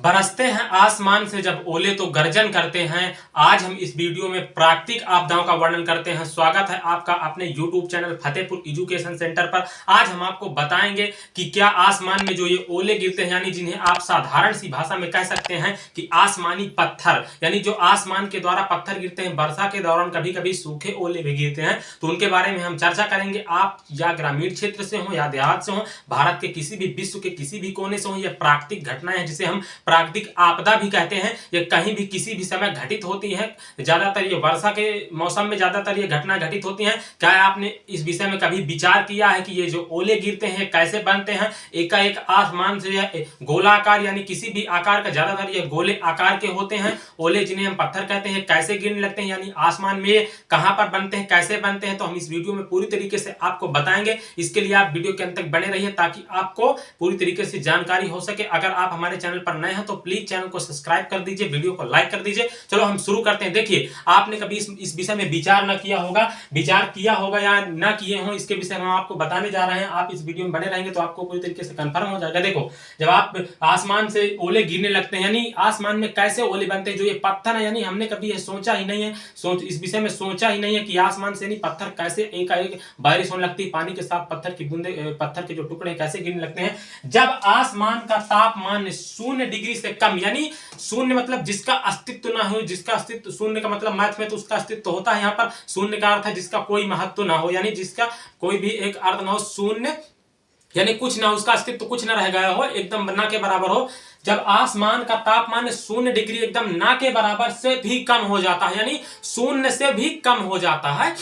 बरसते हैं आसमान से जब ओले तो गर्जन करते हैं। आज हम इस वीडियो में प्राकृतिक आपदाओं का वर्णन करते हैं। स्वागत है आपका अपने YouTube channel Fatehpur education centre पर। आज हम आपको बताएंगे कि क्या आसमान में जो ये ओले गिरते हैं, यानी जिन्हें आप साधारण सी भाषा में कह सकते हैं कि आसमानी पत्थर, यानी जो आसमान के द्वारा पत्थर गिरते हैं, वर्षा के दौरान कभी कभी सूखे ओले भी गिरते हैं, तो उनके बारे में हम चर्चा करेंगे। आप या ग्रामीण क्षेत्र से हो या देहात से हो, भारत के किसी भी, विश्व के किसी भी कोने से हो, यह प्राकृतिक घटनाएं हैं जिसे हम प्राकृतिक आपदा भी कहते हैं। ये कहीं भी किसी भी समय घटित होती है। ज्यादातर ये वर्षा के मौसम में ज्यादातर ये घटना घटित होती हैं। क्या आपने इस विषय में कभी विचार किया है कि ये जो ओले गिरते हैं कैसे बनते हैं? एकाएक आसमान से गोलाकार यानी किसी भी आकार का, ज्यादातर ये गोले आकार के होते हैं ओले, जिन्हें हम पत्थर कहते हैं, कैसे गिरने लगते हैं, यानी आसमान में कहां पर बनते हैं, कैसे बनते हैं, तो हम इस वीडियो में पूरी तरीके से आपको बताएंगे। इसके लिए आप वीडियो के अंत तक बने रहिए ताकि आपको पूरी तरीके से जानकारी हो सके। अगर आप हमारे चैनल पर नए हैं तो प्लीज चैनल को सब्सक्राइब कर दीजिए, वीडियो को लाइक कर दीजिए। चलो हम शुरू करते हैं। देखिए, आपने कभी इस विषय में विचार न किया होगा, विचार किया होगा या ना किए हो, इसके विषय में हम आपको बताने जा रहे हैं। आप इस वीडियो में बने रहेंगे तो आपको पूरी तरीके से कंफर्म हो जाएगा। देखो, जब आप आसमान से ओले गिरने लगते हैं, यानी आसमान में कैसे ओले बनते हैं, जो ये पत्थर है, यानी हमने कभी ये सोचा ही नहीं है, इस विषय में सोचा ही नहीं है कि आसमान से यानी पत्थर कैसे एकाएक बारिश होने लगती है, पानी के साथ पत्थर की बूंदे, पत्थर के जो टुकड़े कैसे गिरने लगते हैं जब आसमान का तापमान 0 डिग्री से कम, यानी शून्य मतलब जिसका अस्तित्व ना हो, जिसका अस्तित्व, शून्य का मतलब मैथ में तो उसका अस्तित्व होता है, यहाँ पर शून्य का अर्थ है जिसका कोई महत्व ना हो, यानी जिसका कोई भी एक अर्थ ना हो। शून्य यानी कुछ ना, उसका अस्तित्व कुछ ना रह गया हो, एकदम ना के बराबर हो। जब आसमान का तापमान 0 डिग्री एकदम ना के बराबर से भी कम हो जाता है, यानी शून्य से भी कम हो जाता है,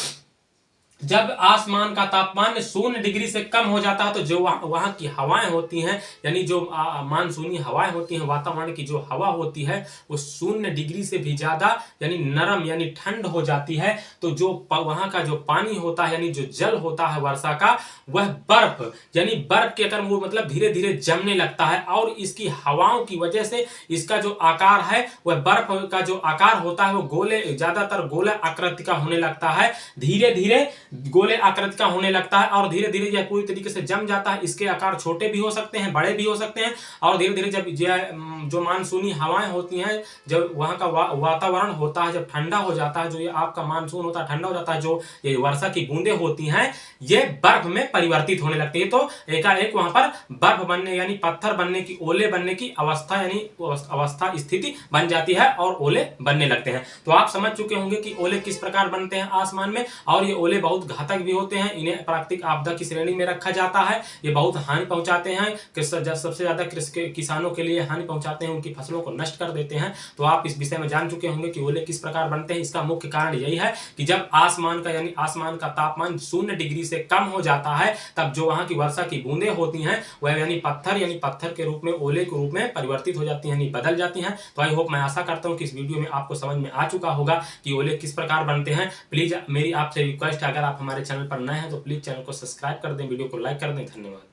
जब आसमान का तापमान 0 डिग्री से कम हो जाता है तो जो वहां की हवाएं होती हैं, यानी जो मानसूनी हवाएं होती हैं, वातावरण की जो हवा होती है वो 0 डिग्री से भी ज्यादा यानी नरम यानी ठंड हो जाती है। तो जो वहां का जो पानी होता है, यानी जो जल होता है वर्षा का, वह बर्फ यानी बर्फ के आकार, वो मतलब धीरे धीरे जमने लगता है। और इसकी हवाओं की वजह से इसका जो आकार है, वह बर्फ का जो आकार होता है वो गोले, ज्यादातर गोला आकृति का होने लगता है, धीरे धीरे गोले आकृति का होने लगता है और धीरे धीरे यह पूरी तरीके से जम जाता है। इसके आकार छोटे भी हो सकते हैं, बड़े भी हो सकते हैं। और धीरे धीरे जब जो मानसूनी हवाएं होती हैं, जब वहां का वातावरण होता है, जब ठंडा हो जाता है, जो ये आपका मानसून होता है ठंडा हो जाता है, जो ये वर्षा की बूंदें होती हैं ये बर्फ में परिवर्तित होने लगती है। तो एकाएक वहां पर बर्फ बनने यानी पत्थर बनने की, ओले बनने की अवस्था यानी अवस्था स्थिति बन जाती है और ओले बनने लगते हैं। तो आप समझ चुके होंगे कि ओले किस प्रकार बनते हैं आसमान में, और ये ओले बहुत घातक भी होते हैं। इन्हें प्राकृतिक आपदा की श्रेणी में रखा जाता है। ये बहुत हानि पहुंचाते हैं, सबसे ज्यादा किसानों के लिए हानि पहुंचाते हैं, उनकी फसलों को नष्ट कर देते हैं। तो आप इस विषय में जान चुके होंगे कि ओले किस प्रकार बनते हैं। इसका मुख्य कारण यही है कि जब आसमान का यानी आसमान का तापमान 0 डिग्री से कम हो जाता है, तब जो वहां की वर्षा की बूंदें होती हैं वह यानी पत्थर के रूप में, ओले के रूप में परिवर्तित हो जाती हैं, यानी बदल जाती हैं। तो आई होप, मैं आशा करता हूं कि इस वीडियो में आपको समझ में आ चुका होगा कि ओले किस प्रकार बनते हैं। प्लीज मेरी आपसे रिक्वेस्ट है, अगर आप हमारे चैनल पर नए हैं तो प्लीज चैनल को सब्सक्राइब कर दें, वीडियो को लाइक कर दें। धन्यवाद।